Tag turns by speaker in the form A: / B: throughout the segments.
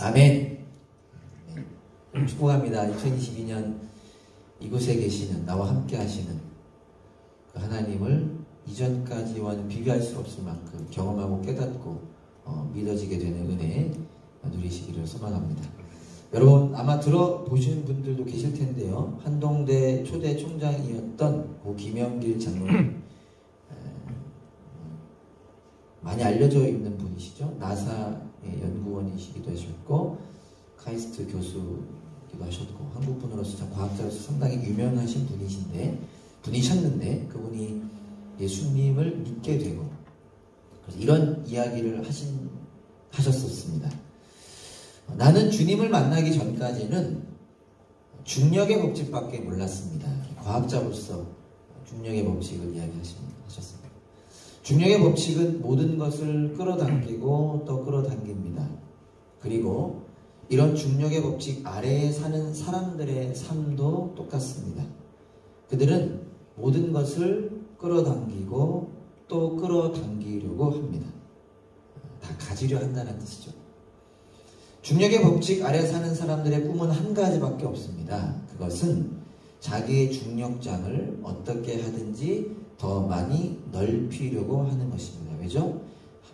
A: 아멘. 축복합니다. 2022년 이곳에 계시는 나와 함께 하시는 그 하나님을 이전까지와는 비교할 수 없을 만큼 경험하고 깨닫고 믿어지게 되는 은혜 누리시기를 소망합니다. 여러분 아마 들어보신 분들도 계실 텐데요. 한동대 초대 총장이었던 고 김영길 장로님 많이 알려져 있는 분이시죠. 나사의 연구원이시기도 하셨고 카이스트 교수기도 하셨고 한국분으로서 참 과학자로서 상당히 유명하신 분이셨는데 그분이 예수님을 믿게 되고 그래서 이런 이야기를 하셨었습니다. 나는 주님을 만나기 전까지는 중력의 법칙밖에 몰랐습니다. 과학자로서 중력의 법칙을 이야기하셨습니다. 중력의 법칙은 모든 것을 끌어당기고 또 끌어당깁니다. 그리고 이런 중력의 법칙 아래에 사는 사람들의 삶도 똑같습니다. 그들은 모든 것을 끌어당기고 또 끌어당기려고 합니다. 다 가지려 한다는 뜻이죠. 중력의 법칙 아래 사는 사람들의 꿈은 한 가지밖에 없습니다. 그것은 자기의 중력장을 어떻게 하든지 더 많이 넓히려고 하는 것입니다. 왜죠?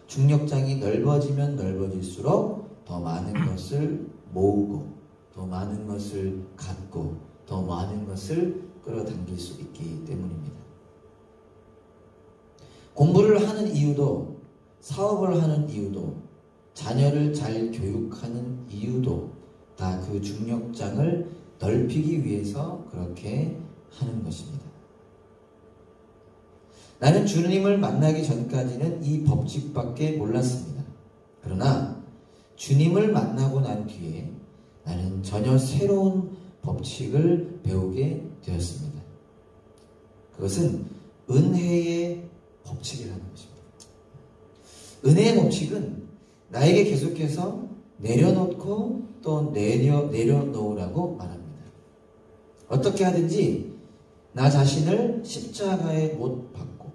A: 중력장이 넓어지면 넓어질수록 더 많은 것을 모으고 더 많은 것을 갖고 더 많은 것을 끌어당길 수 있기 때문입니다. 공부를 하는 이유도 사업을 하는 이유도 자녀를 잘 교육하는 이유도 다 그 중력장을 넓히기 위해서 그렇게 하는 것입니다. 나는 주님을 만나기 전까지는 이 법칙밖에 몰랐습니다. 그러나 주님을 만나고 난 뒤에 나는 전혀 새로운 법칙을 배우게 되었습니다. 그것은 은혜의 법칙이라는 것입니다. 은혜의 법칙은 나에게 계속해서 내려놓고 또 내려놓으라고 말합니다. 어떻게 하든지 나 자신을 십자가에 못 박고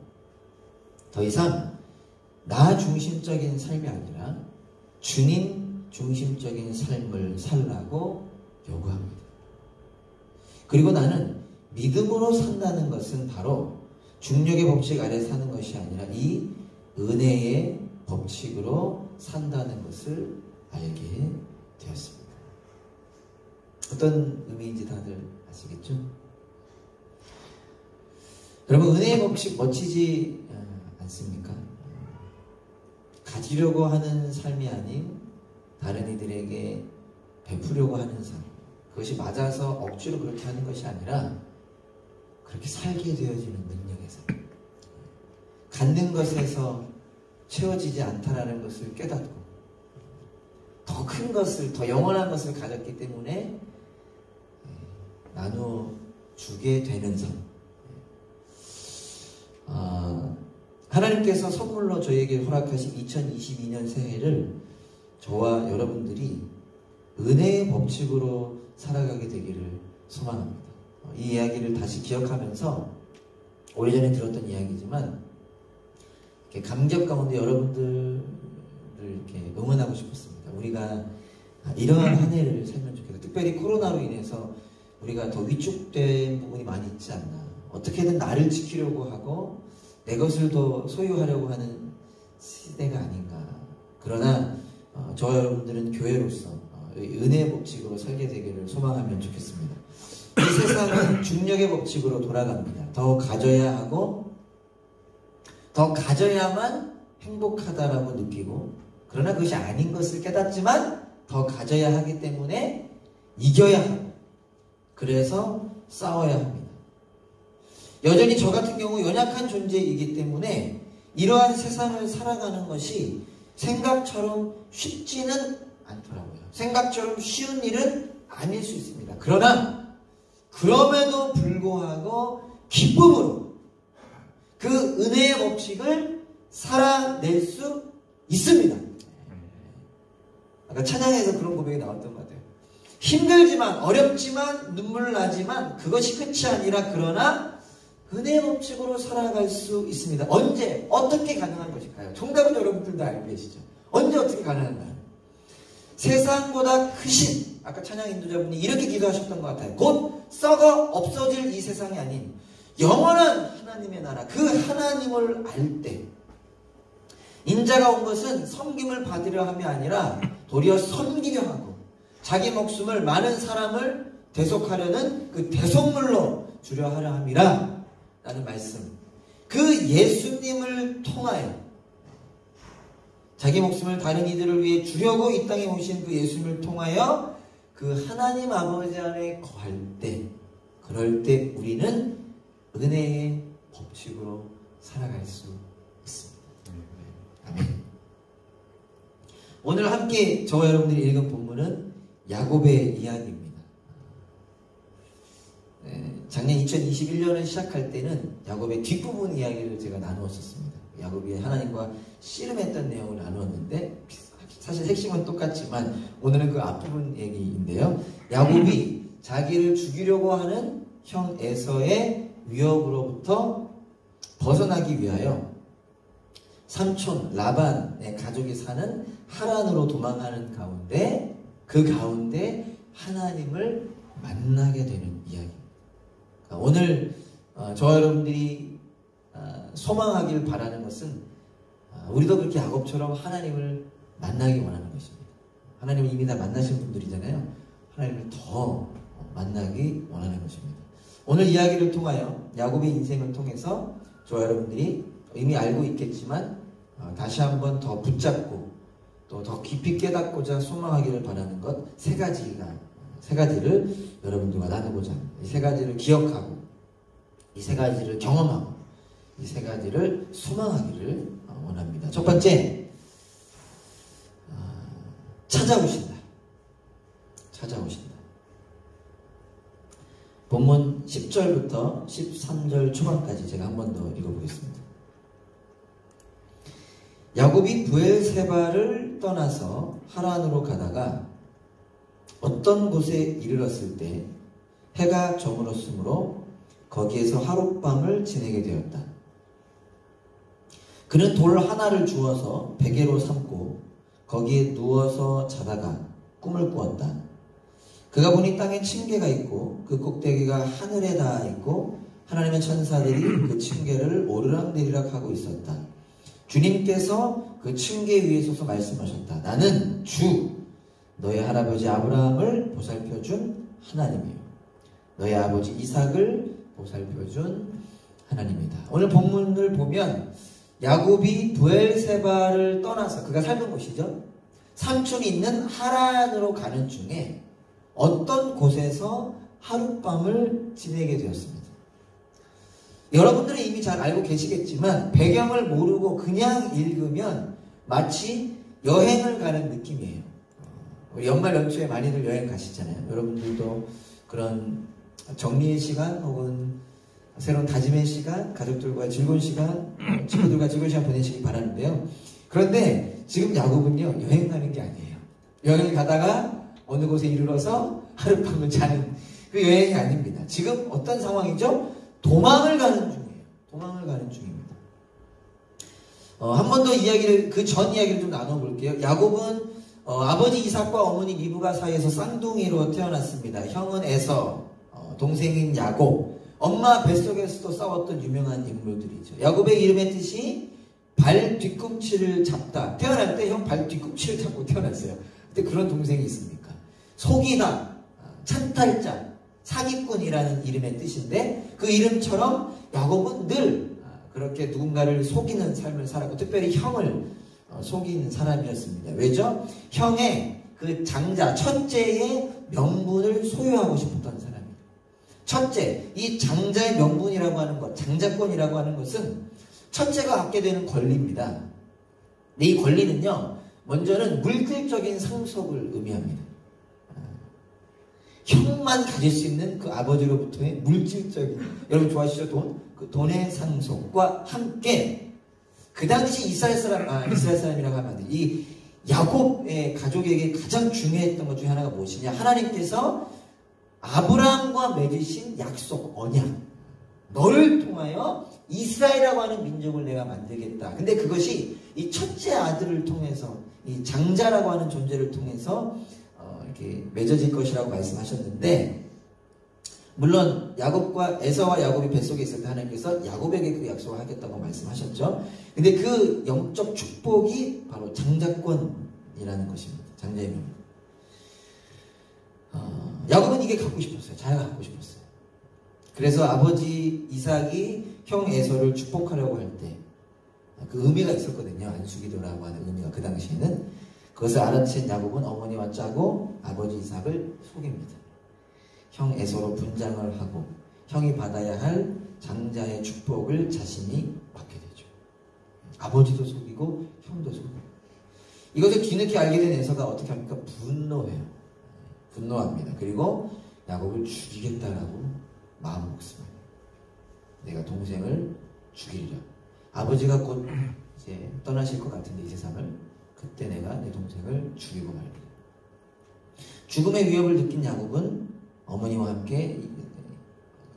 A: 더 이상 나 중심적인 삶이 아니라 주님 중심적인 삶을 살라고 요구합니다. 그리고 나는 믿음으로 산다는 것은 바로 중력의 법칙 아래 사는 것이 아니라 이 은혜의 법칙으로 산다는 것을 알게 되었습니다. 어떤 의미인지 다들 아시겠죠? 여러분 은혜의 법칙 멋지지 않습니까? 가지려고 하는 삶이 아닌 다른 이들에게 베푸려고 하는 삶, 그것이 맞아서 억지로 그렇게 하는 것이 아니라 그렇게 살게 되어지는 능력의 삶, 갖는 것에서 채워지지 않다라는 것을 깨닫고 더 큰 것을, 더 영원한 것을 가졌기 때문에 나누어 주게 되는 삶. 하나님께서 선물로 저에게 허락하신 2022년 새해를 저와 여러분들이 은혜의 법칙으로 살아가게 되기를 소망합니다. 이 이야기를 다시 기억하면서 오래전에 들었던 이야기지만 이렇게 감격 가운데 여러분들을 이렇게 응원하고 싶었습니다. 우리가 이러한 한 해를 살면 좋겠다. 특별히 코로나로 인해서 우리가 더 위축된 부분이 많이 있지 않나. 어떻게든 나를 지키려고 하고 내 것을 더 소유하려고 하는 시대가 아닌가. 그러나 저와 여러분들은 교회로서 은혜의 법칙으로 살게 되기를 소망하면 좋겠습니다. 이 세상은 중력의 법칙으로 돌아갑니다. 더 가져야 하고 더 가져야만 행복하다라고 느끼고, 그러나 그것이 아닌 것을 깨닫지만 더 가져야 하기 때문에 이겨야 하고, 그래서 싸워야 합니다. 여전히 저 같은 경우 연약한 존재이기 때문에 이러한 세상을 살아가는 것이 생각처럼 쉽지는 않더라고요. 생각처럼 쉬운 일은 아닐 수 있습니다. 그러나 그럼에도 불구하고 기쁨으로 그 은혜의 법칙을 살아낼 수 있습니다. 아까 찬양에서 그런 고백이 나왔던 것 같아요. 힘들지만, 어렵지만, 눈물 나지만 그것이 끝이 아니라 그러나 은혜의 법칙으로 살아갈 수 있습니다. 언제, 어떻게 가능한 것일까요? 정답은 여러분들도 알고 계시죠. 언제 어떻게 가능한가요? 세상보다 크신, 아까 찬양 인도자분이 이렇게 기도하셨던 것 같아요. 곧 썩어 없어질 이 세상이 아닌 영원한 하나님의 나라, 그 하나님을 알 때 인자가 온 것은 섬김을 받으려 함이 아니라 도리어 섬기려 하고 자기 목숨을 많은 사람을 대속하려는 그 대속물로 주려 하려 함이라 라는 말씀. 그 예수님을 통하여 자기 목숨을 다른 이들을 위해 주려고 이 땅에 오신 그 예수님을 통하여 그 하나님 아버지 안에 거할 때, 그럴 때 우리는 은혜의 법칙으로 살아갈 수 있습니다. 아멘. 오늘 함께 저와 여러분들이 읽은 본문은 야곱의 이야기입니다. 작년 2021년을 시작할 때는 야곱의 뒷부분 이야기를 제가 나누었었습니다. 야곱이 하나님과 씨름했던 내용을 나누었는데 사실 핵심은 똑같지만 오늘은 그 앞부분 얘기인데요. 야곱이 자기를 죽이려고 하는 형 에서의 위협으로부터 벗어나기 위하여 삼촌 라반의 가족이 사는 하란으로 도망하는 가운데, 그 가운데 하나님을 만나게 되는 이야기입니다. 오늘 저와 여러분들이 소망하길 바라는 것은 우리도 그렇게 야곱처럼 하나님을 만나기 원하는 것입니다. 하나님을 이미 다 만나신 분들이잖아요. 하나님을 더 만나기 원하는 것입니다. 오늘 이야기를 통하여 야곱의 인생을 통해서 저와 여러분들이 이미 알고 있겠지만 다시 한번 더 붙잡고 또 더 깊이 깨닫고자 소망하기를 바라는 것 세 가지를 여러분들과 나누고자 합니다. 이 세 가지를 기억하고 이 세 가지를 경험하고 이 세 가지를 소망하기를 원합니다. 첫 번째, 찾아오신다. 본문 10절부터 13절 초반까지 제가 한 번 더 읽어보겠습니다. 야곱이 브엘세바를 떠나서 하란으로 가다가 어떤 곳에 이르렀을 때 해가 저물었으므로 거기에서 하룻밤을 지내게 되었다. 그는 돌 하나를 주워서 베개로 삼고 거기에 누워서 자다가 꿈을 꾸었다. 그가 보니 땅에 층계가 있고 그 꼭대기가 하늘에 닿아 있고 하나님의 천사들이 그 층계를 오르락내리락 하고 있었다. 주님께서 그 층계 위에 서서 말씀하셨다. 나는 주 너의 할아버지 아브라함을 보살펴준 하나님이요 너의 아버지 이삭을 보살펴준 하나님이다. 오늘 본문을 보면 야곱이 브엘세바를 떠나서 그가 살던 곳이죠. 삼촌이 있는 하란으로 가는 중에 어떤 곳에서 하룻밤을 지내게 되었습니다. 여러분들은 이미 잘 알고 계시겠지만 배경을 모르고 그냥 읽으면 마치 여행을 가는 느낌이에요. 우리 연말 연초에 많이들 여행 가시잖아요. 여러분들도 그런 정리의 시간 혹은 새로운 다짐의 시간, 가족들과 즐거운 시간, 친구들과 즐거운 시간 보내시기 바라는데요. 그런데 지금 야곱은요, 여행 가는 게 아니에요. 여행 가다가 어느 곳에 이르러서 하룻밤을 자는 그 여행이 아닙니다. 지금 어떤 상황이죠? 도망을 가는 중입니다. 한 번 더 이야기를, 그 전 이야기를 좀 나눠볼게요. 야곱은 아버지 이삭과 어머니 리브가 사이에서 쌍둥이로 태어났습니다. 형은 에서, 동생인 야곱, 엄마 뱃속에서도 싸웠던 유명한 인물들이죠. 야곱의 이름의 뜻이 발 뒤꿈치를 잡다. 태어날 때 형 발 뒤꿈치를 잡고 태어났어요. 근데 그런 동생이 있습니까? 속이다, 찬탈자, 사기꾼이라는 이름의 뜻인데 그 이름처럼 야곱은 늘 그렇게 누군가를 속이는 삶을 살았고 특별히 형을 속이는 사람이었습니다. 왜죠? 형의 그 장자, 첫째의 명분을 소유하고 싶었던 사람입니다. 첫째, 이 장자의 명분이라고 하는 것, 장자권이라고 하는 것은 첫째가 갖게 되는 권리입니다. 근데 이 권리는요, 먼저는 물질적인 상속을 의미합니다. 형만 가질 수 있는 그 아버지로부터의 물질적인, 여러분 좋아하시죠? 돈? 그 돈의 상속과 함께 그 당시 이스라엘 사람이라고 하면 안 돼. 이 야곱의 가족에게 가장 중요했던 것 중에 하나가 무엇이냐? 하나님께서 아브라함과 맺으신 약속, 언약. 너를 통하여 이스라엘이라고 하는 민족을 내가 만들겠다. 근데 그것이 이 첫째 아들을 통해서 이 장자라고 하는 존재를 통해서 이렇게 맺어질 것이라고 말씀하셨는데, 물론 야곱과 에서와 야곱이 뱃속에 있을 때 하나님께서 야곱에게 그 약속을 하겠다고 말씀하셨죠. 근데 그 영적 축복이 바로 장자권이라는 것입니다. 장자의 명. 야곱은 이게 갖고 싶었어요. 자기가 갖고 싶었어요. 그래서 아버지 이삭이 형 에서를 축복하려고 할 때 그 의미가 있었거든요. 안수기도라고 하는 의미가 그 당시에는. 그것을 알아챈 야곱은 어머니와 짜고 아버지 이삭을 속입니다. 형 에서로 분장을 하고 형이 받아야 할 장자의 축복을 자신이 받게 되죠. 아버지도 속이고 형도 속이고. 이것을 뒤늦게 알게 된 에서가 어떻게 합니까? 분노해요. 분노합니다. 그리고 야곱을 죽이겠다라고 마음먹습니다. 내가 동생을 죽이리라. 아버지가 곧 이제 떠나실 것 같은데 이 세상을, 그때 내가 내 동생을 죽이고 말리라. 죽음의 위협을 느낀 야곱은 어머니와 함께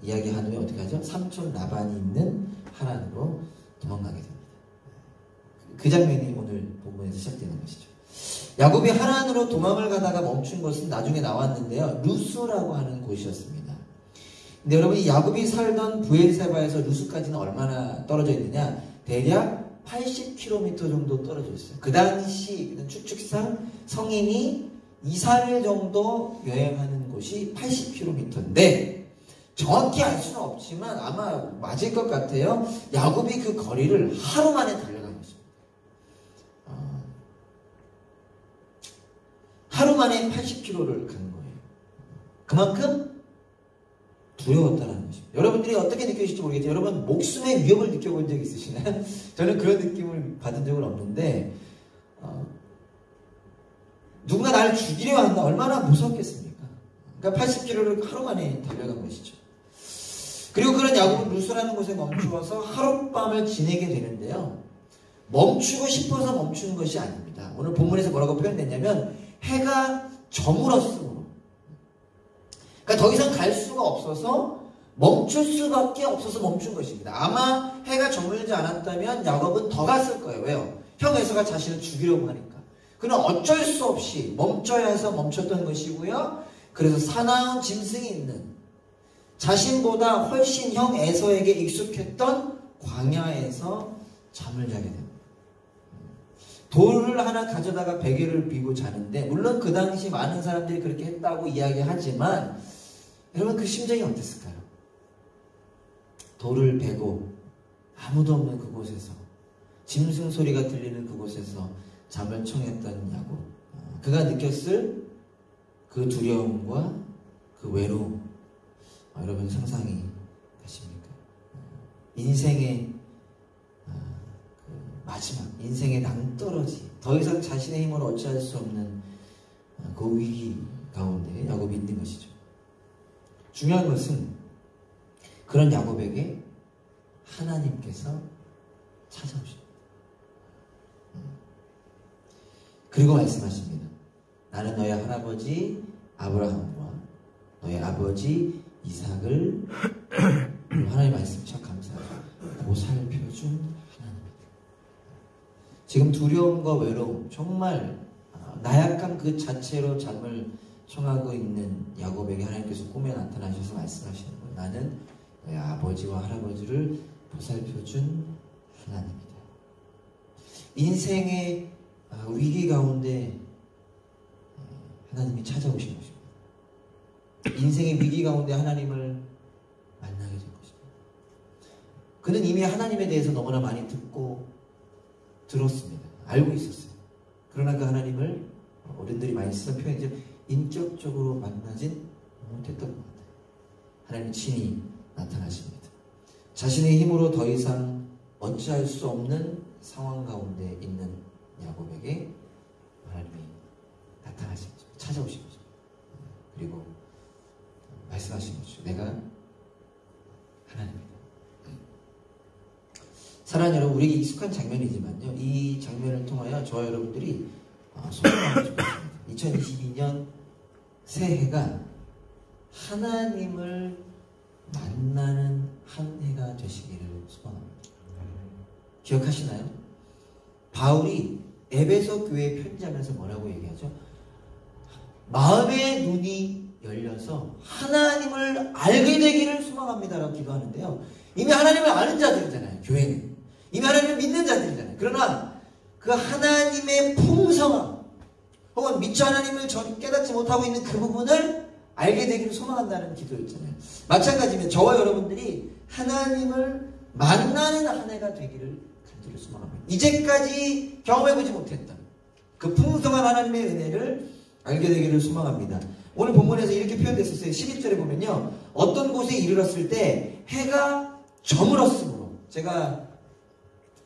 A: 이야기한 후에 어떻게 하죠? 삼촌 라반이 있는 하란으로 도망가게 됩니다. 그 장면이 오늘 본문에서 시작되는 것이죠. 야곱이 하란으로 도망을 가다가 멈춘 것은 나중에 나왔는데요. 루스라고 하는 곳이었습니다. 근데 여러분, 이 야곱이 살던 브엘세바에서 루스까지는 얼마나 떨어져 있느냐? 대략 80km 정도 떨어져 있어요. 그 당시 추측상 성인이 2, 3일 정도 여행하는 곳이 80km인데 정확히 알 수는 없지만 아마 맞을 것 같아요. 야곱이 그 거리를 하루 만에 달려간 것입니다. 하루 만에 80km를 간 거예요. 그만큼 두려웠다는 것입니다. 여러분들이 어떻게 느끼실지 모르겠지만 여러분 목숨의 위협을 느껴본 적 있으시나요? 저는 그런 느낌을 받은 적은 없는데 누군가 나를 죽이려 한다. 얼마나 무섭겠습니까? 그러니까 80km를 하루 만에 달려간 것이죠. 그리고 그런 야곱은 루스라는 곳에 멈추어서 하룻밤을 지내게 되는데요. 멈추고 싶어서 멈추는 것이 아닙니다. 오늘 본문에서 뭐라고 표현됐냐면 해가 저물었으므로. 그러니까 더 이상 갈 수가 없어서 멈출 수밖에 없어서 멈춘 것입니다. 아마 해가 저물지 않았다면 야곱은 더 갔을 거예요. 왜요? 형 에서가 자신을 죽이려고 하니까. 그는 어쩔 수 없이 멈춰야 해서 멈췄던 것이고요. 그래서 사나운 짐승이 있는 자신보다 훨씬 형 에서에게 익숙했던 광야에서 잠을 자게 됩니다. 돌을 하나 가져다가 베개를 비고 자는데, 물론 그 당시 많은 사람들이 그렇게 했다고 이야기하지만 여러분 그 심정이 어땠을까요? 돌을 베고 아무도 없는 그곳에서, 짐승 소리가 들리는 그곳에서 잠을 청했던 야곱. 그가 느꼈을 그 두려움과 그 외로움, 여러분 상상이 되십니까? 인생의 마지막, 인생의 낭떠러지, 더 이상 자신의 힘으로 어찌할 수 없는 그 위기 가운데 야곱이 있는 것이죠. 중요한 것은 그런 야곱에게 하나님께서 찾아오십니다. 그리고 말씀하십니다. 나는 너의 할아버지 아브라함과 너의 아버지 이삭을 하나님 말씀 참 감사하죠. 보살펴준 하나님입니다. 지금 두려움과 외로움, 정말 나약함 그 자체로 잠을 청하고 있는 야곱에게 하나님께서 꿈에 나타나셔서 말씀하시는 거예요. 나는 너의 아버지와 할아버지를 보살펴준 하나님이다. 인생의 위기 가운데 하나님이 찾아오신 것입니다. 인생의 위기 가운데 하나님을 만나게 된 것입니다. 그는 이미 하나님에 대해서 너무나 많이 듣고 들었습니다. 알고 있었어요. 그러나 그 하나님을 어른들이 많이 쓰는 표현이죠. 인격적으로 만나진 못했던 것 같아요. 하나님이 친히 나타나십니다. 자신의 힘으로 더 이상 어찌할 수 없는 상황 가운데 있는 야곱에게 하나님이 나타나신 거죠. 찾아오신 거죠. 그리고 말씀하신 거죠. 내가 하나님이다. 사랑하는 여러분, 우리에게 익숙한 장면이지만요, 이 장면을 통하여 저와 여러분들이 소망하고 싶습니다. 2022년 새해가 하나님을 만나는 한 해가 되시기를 소망합니다. 기억하시나요? 바울이 에베소 교회에 편지하면서 뭐라고 얘기하죠? 마음의 눈이 열려서 하나님을 알게 되기를 소망합니다라고 기도하는데요. 이미 하나님을 아는 자들이잖아요. 교회는 이미 하나님을 믿는 자들이잖아요. 그러나 그 하나님의 풍성함 혹은 미처 하나님을 깨닫지 못하고 있는 그 부분을 알게 되기를 소망한다는 기도였잖아요. 마찬가지면 저와 여러분들이 하나님을 만나는 한 해가 되기를 간절히 소망합니다. 이제까지 경험해보지 못했던 그 풍성한 하나님의 은혜를 알게 되기를 소망합니다. 오늘 본문에서 이렇게 표현됐었어요. 11절에 보면요. 어떤 곳에 이르렀을 때 해가 저물었으므로, 제가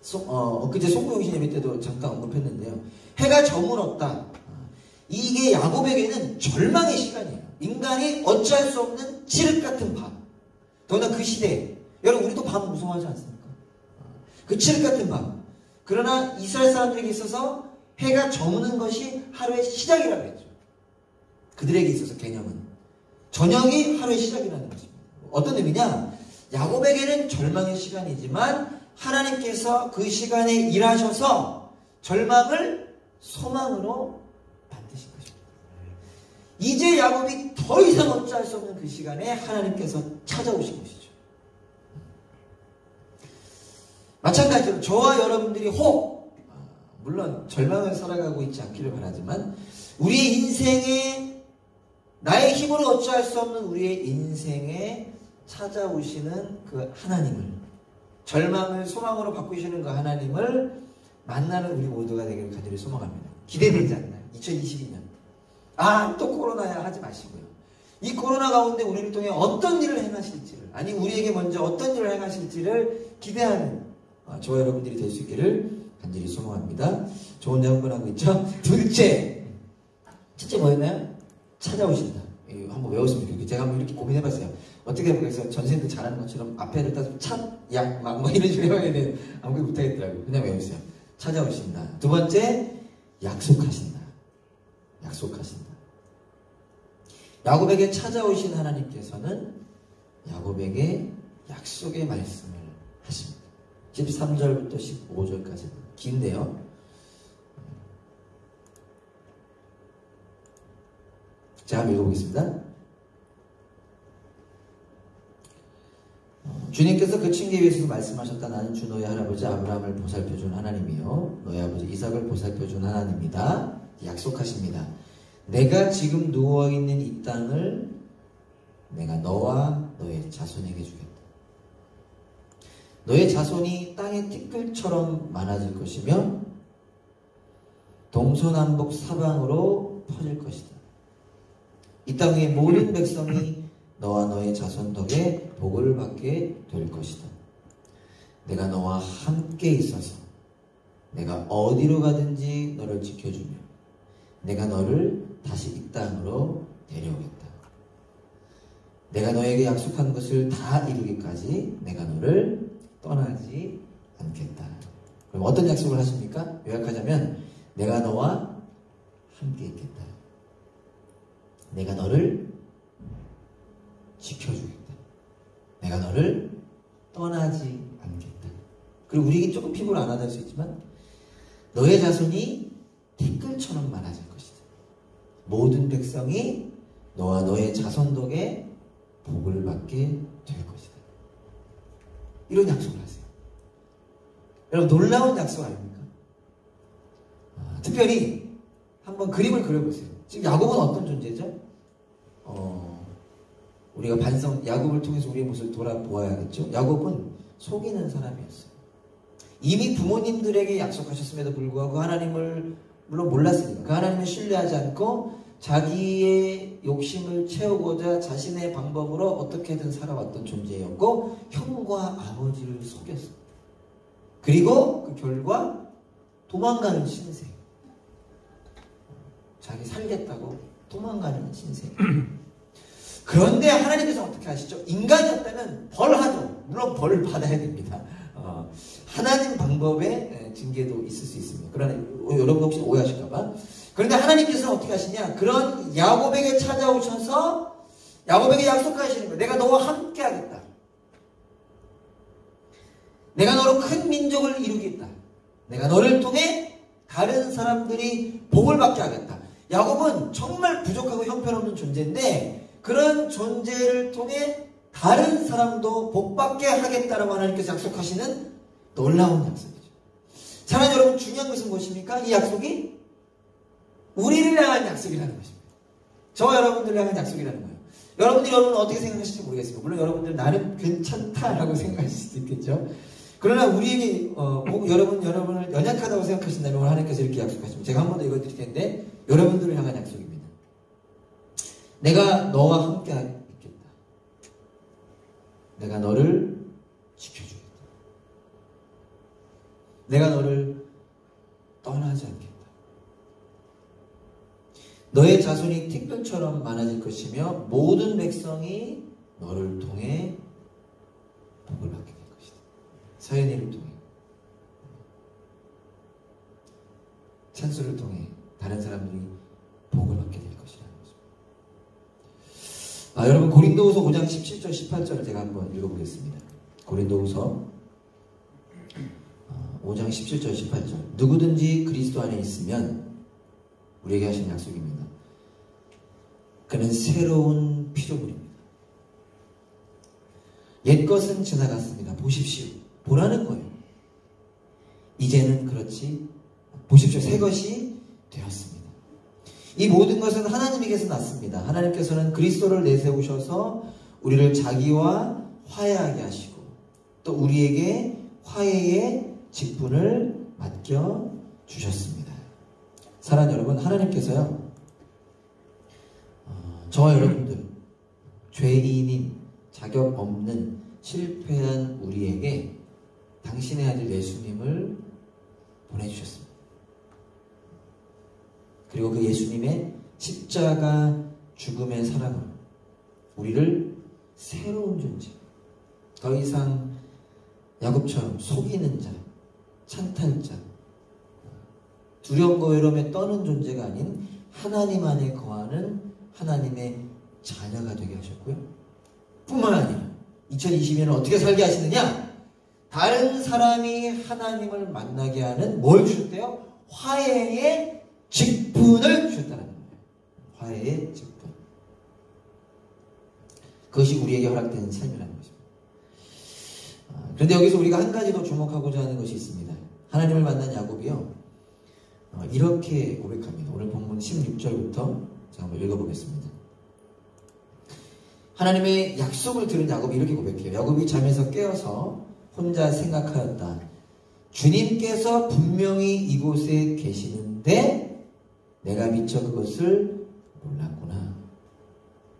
A: 엊그제 송구용신 예배 때도 잠깐 언급했는데요. 해가 저물었다. 이게 야곱에게는 절망의 시간이에요. 인간이 어찌할 수 없는 칠흑 같은 밤. 더구나 그 시대에, 여러분 우리도 밤 무서워하지 않습니까? 그 칠흑 같은 밤. 그러나 이스라엘 사람들에게 있어서 해가 저무는 것이 하루의 시작이라고 했죠. 그들에게 있어서 개념은 저녁이 하루의 시작이라는 것입니다. 어떤 의미냐? 야곱에게는 절망의 시간이지만 하나님께서 그 시간에 일하셔서 절망을 소망으로 만드신 것입니다. 이제 야곱이 더 이상 어찌할 수 없는 그 시간에 하나님께서 찾아오신 것이죠. 마찬가지로 저와 여러분들이 물론 절망을 살아가고 있지 않기를 바라지만 우리의 인생에 나의 힘으로 어찌할 수 없는 우리의 인생에 찾아오시는 그 하나님을, 절망을 소망으로 바꾸시는 그 하나님을 만나는 우리 모두가 되기를 간절히 소망합니다. 기대되지 않나요? 2022년. 또 코로나야 하지 마시고요. 이 코로나 가운데 우리를 통해 어떤 일을 행하실지를, 아니 우리에게 먼저 어떤 일을 행하실지를 기대하는 저와 여러분들이 될 수 있기를 간절히 소망합니다. 좋은 양분하고 있죠? 둘째 뭐였나요? 찾아오신다. 이거 한번 외웠으면 좋겠어요. 제가 한번 이렇게 고민해봤어요. 어떻게 해서 전생들 잘하는 것처럼 앞에를 따서 막 이런 식으로 외워야 되는, 아무것도 못하겠더라고요. 그냥 외우세요. 찾아오신다. 두 번째, 약속하신다. 약속하신다. 야곱에게 찾아오신 하나님께서는 야곱에게 약속의 말씀을 하십니다. 13절부터 15절까지 긴데요. 자, 한번 읽어보겠습니다. 주님께서 그 층계에 있어서 말씀하셨다. 나는 주 너의 할아버지 아브라함을 보살펴준 하나님이요 너의 아버지 이삭을 보살펴준 하나님이다. 약속하십니다. 내가 지금 누워있는 이 땅을 내가 너와 너의 자손에게 주겠다. 너의 자손이 땅의 티끌처럼 많아질 것이며 동서남북 사방으로 퍼질 것이다. 이 땅의 모든 백성이 너와 너의 자손 덕에 복을 받게 될 것이다. 내가 너와 함께 있어서 내가 어디로 가든지 너를 지켜주며 내가 너를 다시 이 땅으로 데려오겠다. 내가 너에게 약속한 것을 다 이루기까지 내가 너를 떠나지 않겠다. 그럼 어떤 약속을 하십니까? 요약하자면 내가 너와 함께 있겠다. 내가 너를 지켜주겠다. 내가 너를 떠나지 않겠다. 그리고 우리에게 조금 피부를 안 와닿을 수 있지만 너의 자손이 티끌처럼 많아질 것이다. 모든 백성이 너와 너의 자손 덕에 복을 받게 될 것이다. 이런 약속을 하세요. 여러분 놀라운 약속 아닙니까? 특별히 한번 그림을 그려보세요. 지금 야곱은 어떤 존재죠? 우리가 야곱을 통해서 우리의 모습을 돌아보아야겠죠? 야곱은 속이는 사람이었어요. 이미 부모님들에게 약속하셨음에도 불구하고 하나님을 물론 몰랐으니까 그 하나님을 신뢰하지 않고 자기의 욕심을 채우고자 자신의 방법으로 어떻게든 살아왔던 존재였고 형과 아버지를 속였어요. 그리고 그 결과 도망가는 신세. 자기 살겠다고 도망가는 신세. 그런데 하나님께서 어떻게 하시죠? 인간이었다면 벌하죠. 물론 벌을 받아야 됩니다. 하나님 방법의 징계도 있을 수 있습니다. 그러나 여러분 혹시 오해하실까봐. 그런데 하나님께서는 어떻게 하시냐? 그런 야곱에게 찾아오셔서 야곱에게 약속하시는 거예요. 내가 너와 함께 하겠다. 내가 너로 큰 민족을 이루겠다. 내가 너를 통해 다른 사람들이 복을 받게 하겠다. 야곱은 정말 부족하고 형편없는 존재인데 그런 존재를 통해 다른 사람도 복받게 하겠다라고 하나님께서 약속하시는 놀라운 약속이죠. 사랑하는 여러분, 중요한 것은 무엇입니까? 이 약속이 우리를 향한 약속이라는 것입니다. 저와 여러분들을 향한 약속이라는 거예요. 여러분들은 어떻게 생각하실지 모르겠습니다. 물론 여러분들 나름 괜찮다라고 생각하실 수도 있겠죠. 그러나 우리에게 여러분을 연약하다고 생각하신다면 하나님께서 이렇게 약속하십니다. 제가 한 번 더 읽어드릴 텐데 여러분들을 향한 약속입니다. 내가 너와 함께 있겠다. 내가 너를 지켜주겠다. 내가 너를 떠나지 않겠다. 너의 자손이 티끌처럼 많아질 것이며 모든 백성이 너를 통해 복을 받게 될 것이다. 서연이를 통해, 찬수를 통해 다른 사람들이 복을 받게 될 것이라는 것입니다. 여러분, 고린도후서 5장 17절 18절을 제가 한번 읽어보겠습니다. 고린도후서 5장 17절 18절. 누구든지 그리스도 안에 있으면, 우리에게 하신 약속입니다. 그는 새로운 피조물입니다. 옛것은 지나갔습니다. 보십시오. 보라는 거예요. 이제는 그렇지, 보십시오. 새 것이 되었습니다. 이 모든 것은 하나님에게서 났습니다. 하나님께서는 그리스도를 내세우셔서 우리를 자기와 화해하게 하시고 또 우리에게 화해의 직분을 맡겨주셨습니다. 사랑하는 여러분, 하나님께서요, 저와 여러분들, 죄인인, 자격 없는, 실패한 우리에게 당신의 아들 예수님을 보내주셨습니다. 그리고 그 예수님의 십자가 죽음의 사랑으로 우리를 새로운 존재, 더 이상 야곱처럼 속이는 자, 찬탈자, 두려움과 외로움에 떠는 존재가 아닌 하나님 안에 거하는 하나님의 자녀가 되게 하셨고요. 뿐만 아니라 2020년을 어떻게 살게 하시느냐? 다른 사람이 하나님을 만나게 하는 뭘 주셨대요? 화해의 직분을 주셨다는 거예요. 화해의 직분. 그것이 우리에게 허락되는 삶이라는 것입니다. 그런데 여기서 우리가 한 가지 더 주목하고자 하는 것이 있습니다. 하나님을 만난 야곱이요, 이렇게 고백합니다. 오늘 본문 16절부터 제가 한번 읽어보겠습니다. 하나님의 약속을 들은 야곱이 이렇게 고백해요. 야곱이 잠에서 깨어서 혼자 생각하였다. 주님께서 분명히 이곳에 계시는데 내가 미처 그것을 몰랐구나.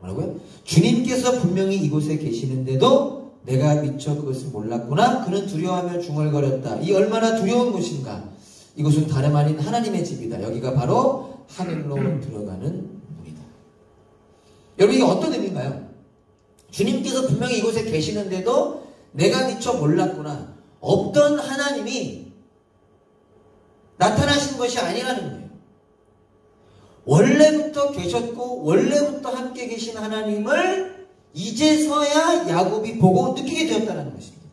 A: 뭐라고요? 주님께서 분명히 이곳에 계시는데도 내가 미처 그것을 몰랐구나. 그는 두려워하며 중얼거렸다. 이 얼마나 두려운 곳인가. 이곳은 다름 아닌 하나님의 집이다. 여기가 바로 하늘로 들어가는 문이다. 여러분, 이게 어떤 의미인가요? 주님께서 분명히 이곳에 계시는데도 내가 미처 몰랐구나. 없던 하나님이 나타나신 것이 아니라는 거예요. 원래부터 계셨고 원래부터 함께 계신 하나님을 이제서야 야곱이 보고 느끼게 되었다는 것입니다.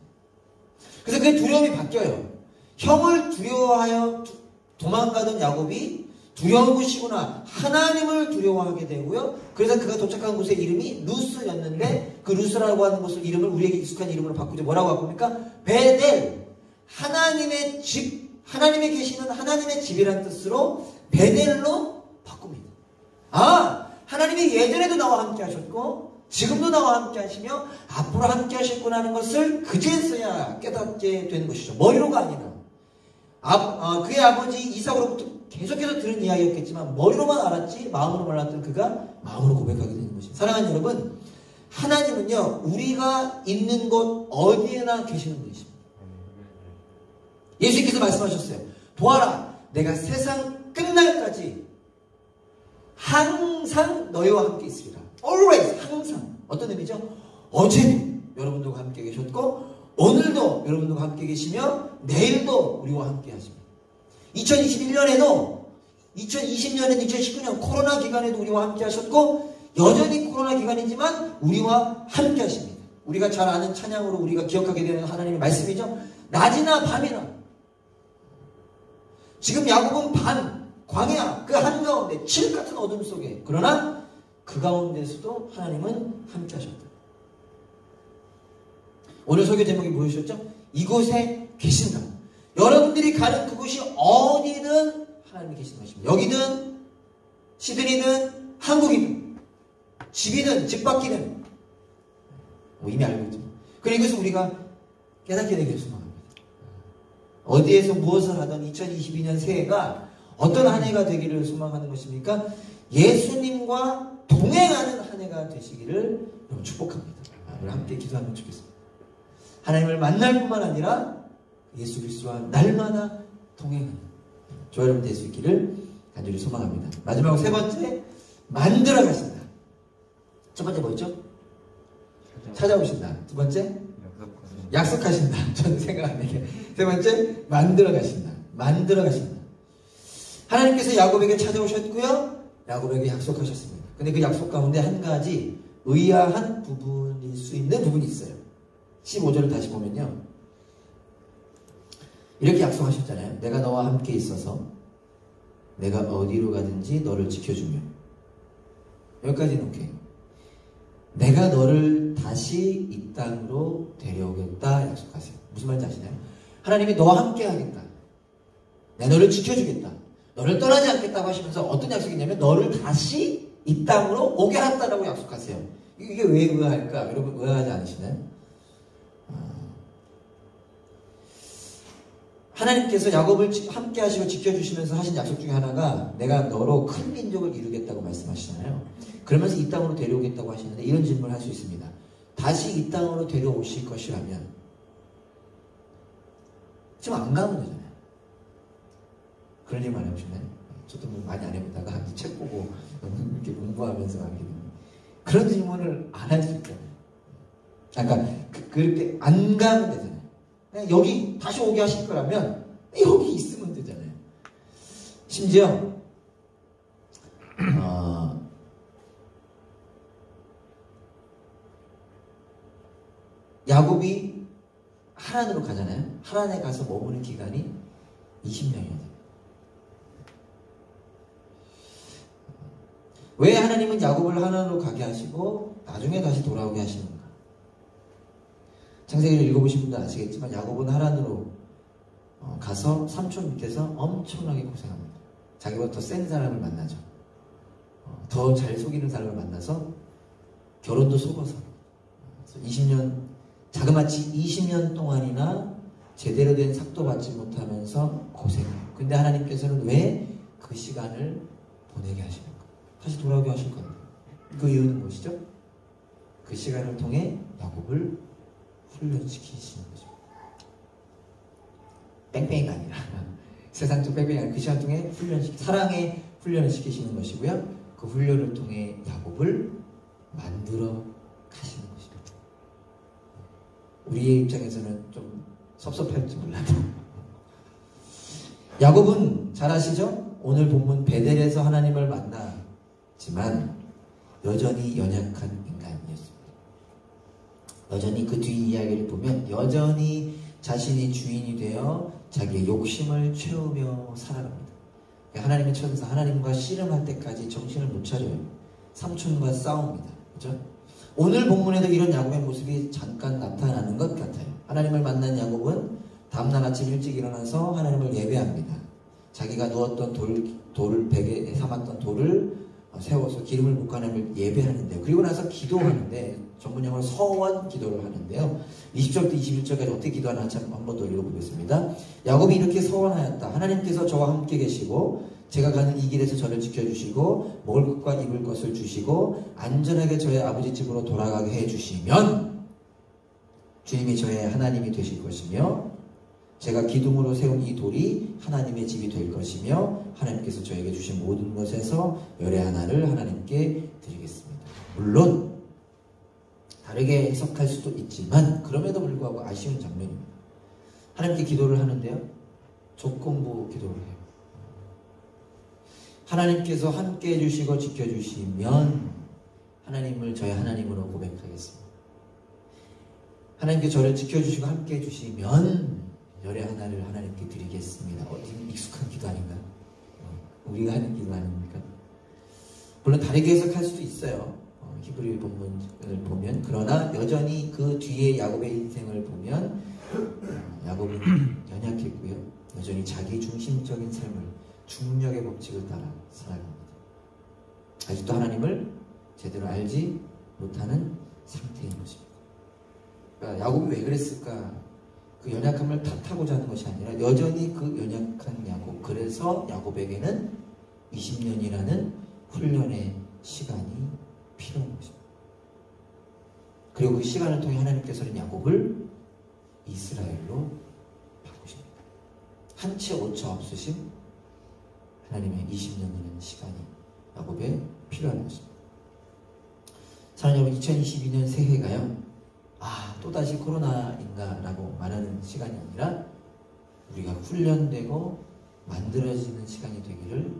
A: 그래서 그의 두려움이 바뀌어요. 형을 두려워하여 도망가던 야곱이 두려운 곳이구나, 하나님을 두려워하게 되고요. 그래서 그가 도착한 곳의 이름이 루스였는데 그 루스라고 하는 곳을 이름을 우리에게 익숙한 이름으로 바꾸죠. 뭐라고 바꿉니까? 베델, 하나님의 집, 하나님에 계시는 하나님의 집이라는 뜻으로 베델로 바꿉니다. 하나님이 예전에도 나와 함께 하셨고 지금도 나와 함께 하시며 앞으로 함께 하셨구나 하는 것을 그제서야 깨닫게 되는 것이죠. 머리로가 아니라 그의 아버지 이삭으로부터 계속해서 들은 이야기였겠지만 머리로만 알았지 마음으로 몰랐던 그가 마음으로 고백하게 되는 것입니다. 사랑하는 여러분, 하나님은요, 우리가 있는 곳 어디에나 계시는 분이십니다. 예수님께서 말씀하셨어요. 보아라, 내가 세상 끝날까지 항상 너희와 함께 있으리라. Always, 항상. 어떤 의미죠? 어제도 여러분들과 함께 계셨고 오늘도 여러분들과 함께 계시며 내일도 우리와 함께 하십니다. 2021년에도 2020년에도 2019년 코로나 기간에도 우리와 함께 하셨고 여전히 코로나 기간이지만 우리와 함께 하십니다. 우리가 잘 아는 찬양으로 우리가 기억하게 되는 하나님의 말씀이죠. 낮이나 밤이나 지금 야곱은 광야 그 한가운데 칠흑 같은 어둠 속에, 그러나 그 가운데서도 하나님은 함께 하셨다. 오늘 설교 제목이 무엇이었죠? 이곳에 계신다. 여러분들이 가는 그곳이 어디든 하나님이 계시는 것입니다. 여기든 시드니든 한국이든 집이든 집 밖이든 이미 알고 있죠. 그리고 이것을 우리가 깨닫게 되길 소망합니다. 어디에서 무엇을 하던 2022년 새해가 어떤 한 해가 되기를 소망하는 것입니까? 예수님과 동행하는 한 해가 되시기를 여러분 축복합니다. 우리 함께 기도하면 좋겠습니다. 하나님을 만날 뿐만 아니라 예수 그리스도와 날마다 동행하는 저 여러분 될 수 있기를 간절히 소망합니다. 마지막으로 세 번째, 만들어 가신다. 첫 번째 뭐였죠? 찾아오신다. 두 번째, 약속하신다. 저는 생각 안 해요. 세 번째, 만들어 가신다. 만들어 가신다. 하나님께서 야곱에게 찾아오셨고요, 야곱에게 약속하셨습니다. 근데 그 약속 가운데 한 가지 의아한 부분일 수 있는 부분이 있어요. 15절을 다시 보면요, 이렇게 약속하셨잖아요. 내가 너와 함께 있어서 내가 어디로 가든지 너를 지켜주며. 여기까지는 오케이. 내가 너를 다시 이 땅으로 데려오겠다 약속하세요. 무슨 말인지 아시나요? 하나님이 너와 함께 하겠다, 내 너를 지켜주겠다, 너를 떠나지 않겠다고 하시면서 어떤 약속이냐면 너를 다시 이 땅으로 오게 한다라고 약속하세요. 이게 왜 의아할까? 여러분 의아하지 않으시나요? 하나님께서 야곱을 함께 하시고 지켜주시면서 하신 약속 중에 하나가 내가 너로 큰 민족을 이루겠다고 말씀하시잖아요. 그러면서 이 땅으로 데려오겠다고 하시는데 이런 질문을 할 수 있습니다. 다시 이 땅으로 데려오실 것이라면 지금 안 가면 되잖아요. 그런 얘기 많이 해보시나요? 저도 뭐 많이 안 해보다가 책 보고 이렇게 공부하면서 하게 됩니다. 그런 질문을 안 할 수 있잖아요. 그러니까 그렇게 안 가면 되잖아요. 여기 다시 오게 하실 거라면 여기 있으면 되잖아요. 심지어 야곱이 하란으로 가잖아요. 하란에 가서 머무는 기간이 20년이나 돼요. 왜 하나님은 야곱을 하란으로 가게 하시고 나중에 다시 돌아오게 하시는가? 창세기를 읽어보신 분도 아시겠지만 야곱은 하란으로 가서 삼촌 밑에서 엄청나게 고생합니다. 자기보다 더 센 사람을 만나죠. 더 잘 속이는 사람을 만나서 결혼도 속아서 20년, 자그마치 20년 동안이나 제대로 된 삭도 받지 못하면서 고생해요. 근데 하나님께서는 왜 그 시간을 보내게 하십니까? 다시 돌아오게 하실 겁니다. 그 이유는 무엇이죠? 그 시간을 통해 야곱을 훈련시키시는 거죠. 뺑뺑이가 아니라 세상적 뺑뺑이 아니라 그 시간 통해 사랑의 훈련을 시키시는 것이고요. 그 훈련을 통해 야곱을 만들어 가시는 것입니다. 우리의 입장에서는 좀 섭섭할지 몰라도 야곱은 잘 아시죠? 오늘 본문 베델에서 하나님을 만나지만 여전히 연약한 인간이었습니다. 여전히 그 뒤 이야기를 보면 여전히 자신이 주인이 되어 자기의 욕심을 채우며 살아갑니다. 하나님의 천사, 하나님과 씨름할 때까지 정신을 못 차려요. 삼촌과 싸웁니다. 그죠? 오늘 본문에도 이런 야곱의 모습이 잠깐 나타나는 것 같아요. 하나님을 만난 야곱은 다음날 아침 일찍 일어나서 하나님을 예배합니다. 자기가 누웠던 돌을 베개에 삼았던 돌을 세워서 기름을 붓고 하나님을 예배하는데요. 그리고 나서 기도하는데 전문용어로 서원 기도를 하는데요. 20절부터 21절까지 어떻게 기도하는지 한 번 더 읽어보겠습니다. 야곱이 이렇게 서원하였다. 하나님께서 저와 함께 계시고 제가 가는 이 길에서 저를 지켜주시고 먹을 것과 입을 것을 주시고 안전하게 저의 아버지 집으로 돌아가게 해주시면 주님이 저의 하나님이 되실 것이며 제가 기둥으로 세운 이 돌이 하나님의 집이 될 것이며 하나님께서 저에게 주신 모든 것에서 열의 하나를 하나님께 드리겠습니다. 물론 다르게 해석할 수도 있지만 그럼에도 불구하고 아쉬운 장면입니다. 하나님께 기도를 하는데요, 조건부 기도를 해요. 하나님께서 함께 해주시고 지켜주시면 하나님을 저의 하나님으로 고백하겠습니다. 하나님께 저를 지켜주시고 함께 해주시면 열의 하나를 하나님께 드리겠습니다. 지금 익숙한 기도 아닌가? 우리가 하는 기도 아닙니까? 물론 다르게 해석할 수도 있어요. 히브리 본문을 보면. 그러나 여전히 그 뒤에 야곱의 인생을 보면 야곱은 연약했고요. 여전히 자기 중심적인 삶을 중력의 법칙을 따라 살아갑니다. 아직도 하나님을 제대로 알지 못하는 상태인 것입니다. 그러니까 야곱이 왜 그랬을까? 그 연약함을 탓하고자 하는 것이 아니라 여전히 그 연약한 야곱, 그래서 야곱에게는 20년이라는 훈련의 시간이 필요한 것입니다. 그리고 그 시간을 통해 하나님께서는 야곱을 이스라엘로 바꾸십니다. 한치 오차 없으신 하나님의 20년이라는 시간이 야곱에 필요한 것입니다. 사랑하는 여러분, 2022년 새해가요, 또다시 코로나인가 라고 말하는 시간이 아니라 우리가 훈련되고 만들어지는 시간이 되기를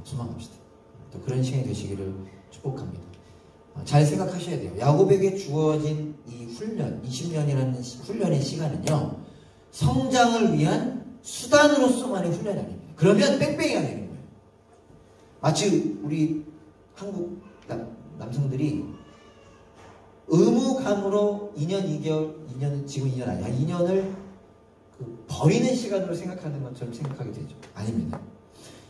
A: 소망합시다. 또 그런 시간이 되시기를 축복합니다. 잘 생각하셔야 돼요. 야곱에게 주어진 이 훈련, 20년이라는 훈련의 시간은요, 성장을 위한 수단으로서만의 훈련이 아닙니다. 그러면 뺑뺑이가 되는 거예요. 마치 우리 한국 남성들이 의무감으로 2년, 2개월, 2년은 지금 2년 아니야. 2년을 버리는 시간으로 생각하는 것처럼 생각하게 되죠. 아닙니다.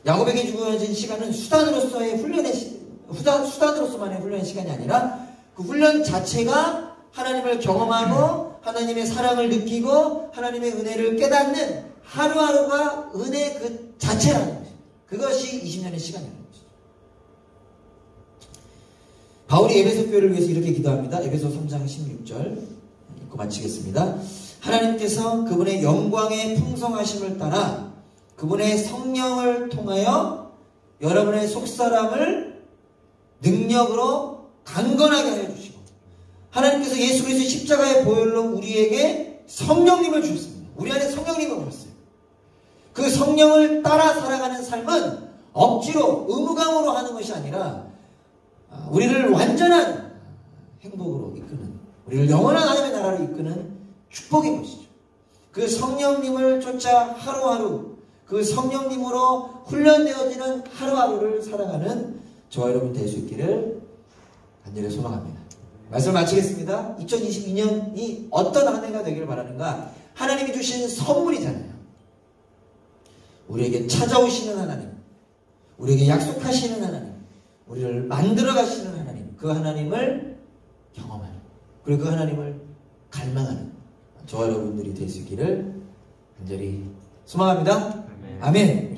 A: 야곱에게 주어진 시간은 수단으로서의 수단으로서만의 훈련의 시간이 아니라 그 훈련 자체가 하나님을 경험하고 하나님의 사랑을 느끼고 하나님의 은혜를 깨닫는 하루하루가 은혜 그 자체라는 것입니다. 그것이 20년의 시간이라는 것이죠. 바울이 에베소 교회를 위해서 이렇게 기도합니다. 에베소 3장 16절 읽고 마치겠습니다. 하나님께서 그분의 영광의 풍성하심을 따라 그분의 성령을 통하여 여러분의 속사람을 능력으로 강건하게 하여 주시고, 하나님께서 예수 그리스도의 십자가의 보혈로 우리에게 성령님을 주셨습니다. 우리 안에 성령님을 주셨어요. 그 성령을 따라 살아가는 삶은 억지로 의무감으로 하는 것이 아니라 우리를 완전한 행복으로 이끄는, 우리를 영원한 하나님의 나라로 이끄는 축복인 것이죠. 그 성령님을 쫓아 하루하루, 그 성령님으로 훈련되어지는 하루하루를 살아가는 저와 여러분 될 수 있기를 간절히 소망합니다. 말씀을 마치겠습니다. 2022년이 어떤 한 해가 되기를 바라는가? 하나님이 주신 선물이잖아요. 우리에게 찾아오시는 하나님, 우리에게 약속하시는 하나님, 우리를 만들어 가시는 하나님, 그 하나님을 경험하는, 그리고 그 하나님을 갈망하는 저와 여러분들이 될 수 있기를 간절히 소망합니다. 아멘.